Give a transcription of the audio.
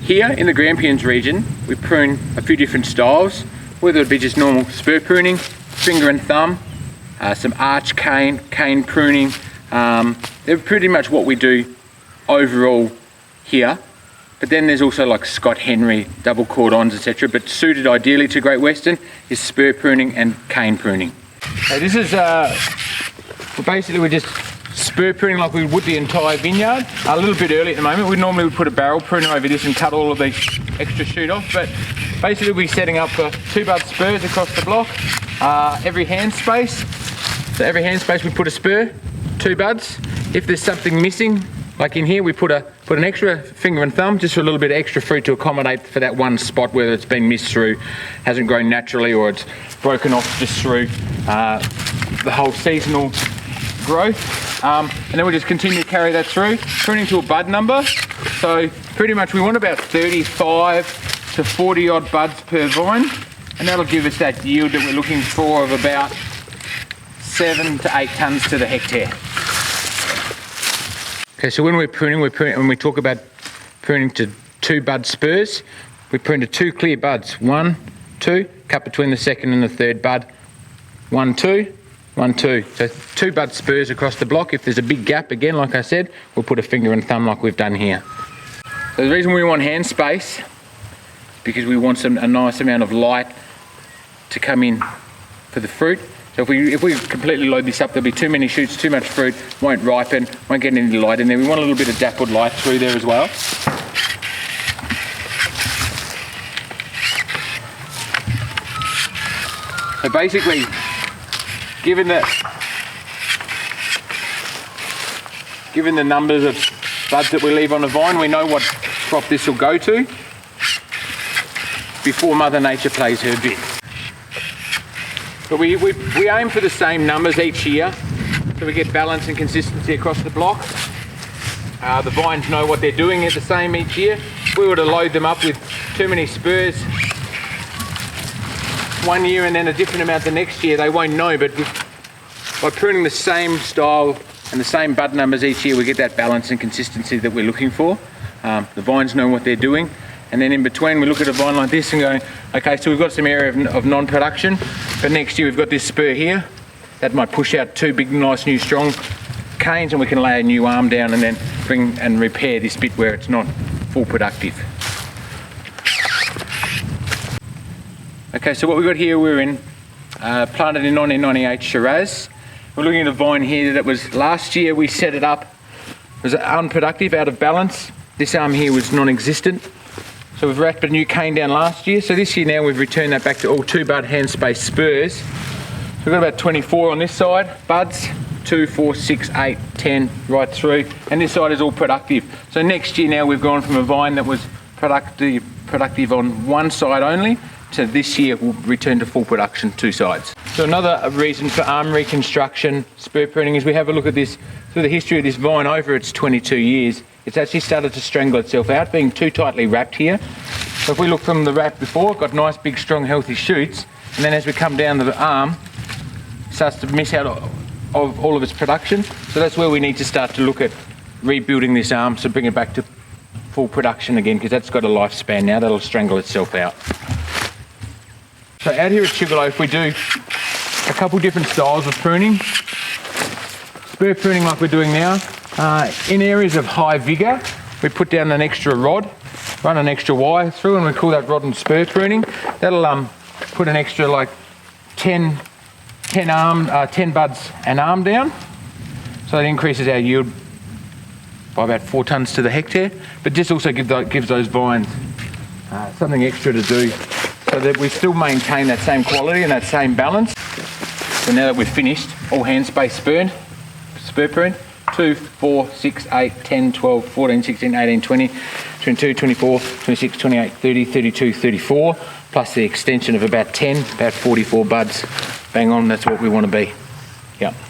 Here in the Grampians region, we prune a few different styles, whether it be just normal spur pruning, finger and thumb, some arch cane, cane pruning. They're pretty much what we do overall here. But then there's also like Scott Henry, double cordons, etc. But suited ideally to Great Western is spur pruning and cane pruning. So this is, basically we're just spur pruning like we would the entire vineyard. A little bit early at the moment. We normally would put a barrel pruner over this and cut all of these extra shoot off. But basically we're setting up 2 bud spurs across the block, every hand space. So every hand space we put a spur, 2 buds. If there's something missing, like in here, we put an extra finger and thumb just for a little bit of extra fruit to accommodate for that one spot whether it's been missed through, hasn't grown naturally, or it's broken off just through the whole seasonal growth. And then we just continue to carry that through, pruning to a bud number. So pretty much we want about 35 to 40 odd buds per vine, and that'll give us that yield that we're looking for of about 7 to 8 tonnes to the hectare. Okay, so when we're pruning, when we talk about pruning to 2 bud spurs, we prune to 2 clear buds. 1, 2, cut between the second and the third bud. 1, 2, 1, 2. So 2 bud spurs across the block. If there's a big gap, again, like I said, we'll put a finger and thumb like we've done here. So the reason we want hand space is because we want a nice amount of light to come in for the fruit. So if we completely load this up, there'll be too many shoots, too much fruit, won't ripen, won't get any light in there. We want a little bit of dappled light through there as well. So basically, given the numbers of buds that we leave on the vine, we know what crop this will go to before Mother Nature plays her bit. But we aim for the same numbers each year, so we get balance and consistency across the block. The vines know what they're doing at the same each year. If we were to load them up with too many spurs one year and then a different amount the next year, they won't know. But by pruning the same style and the same bud numbers each year, we get that balance and consistency that we're looking for. The vines know what they're doing. And then in between, we look at a vine like this and go, okay, so we've got some area of non-production, but next year we've got this spur here. That might push out 2 big, nice, new, strong canes, and we can lay a new arm down and then bring and repair this bit where it's not full productive. Okay, so what we've got here, we're in planted in 1998 Shiraz. We're looking at a vine here that was, last year we set it up, it was unproductive, out of balance. This arm here was non-existent. So we've wrapped a new cane down last year. So this year now we've returned that back to all 2 bud hand space spurs. So we've got about 24 on this side, buds, 2, 4, 6, 8, 10, right through. And this side is all productive. So next year now we've gone from a vine that was productive on one side only, to this year we'll return to full production 2 sides. So another reason for arm reconstruction, spur pruning, is we have a look at this, through the history of this vine over its 22 years. It's actually started to strangle itself out, being too tightly wrapped here. So if we look from the wrap before, got nice big strong healthy shoots, and then as we come down the arm, it starts to miss out of all of its production. So that's where we need to start to look at rebuilding this arm, so bring it back to full production again, because that's got a lifespan now, that'll strangle itself out. So out here at Sugarloaf we do a couple different styles of pruning. Spur pruning like we're doing now. In areas of high vigour, we put down an extra rod, run an extra wire through, and we call that rod and spur pruning. That'll put an extra like 10 buds an arm down. So that increases our yield by about 4 tonnes to the hectare, but just also gives those vines something extra to do, so that we still maintain that same quality and that same balance. So now that we've finished, all hand space spur prune, 2, 4, 6, 8, 10, 12, 14, 16, 18, 20, 22, 24, 26, 28, 30, 32, 34, plus the extension of about 10, about 44 buds. Bang on, that's what we want to be. Yep.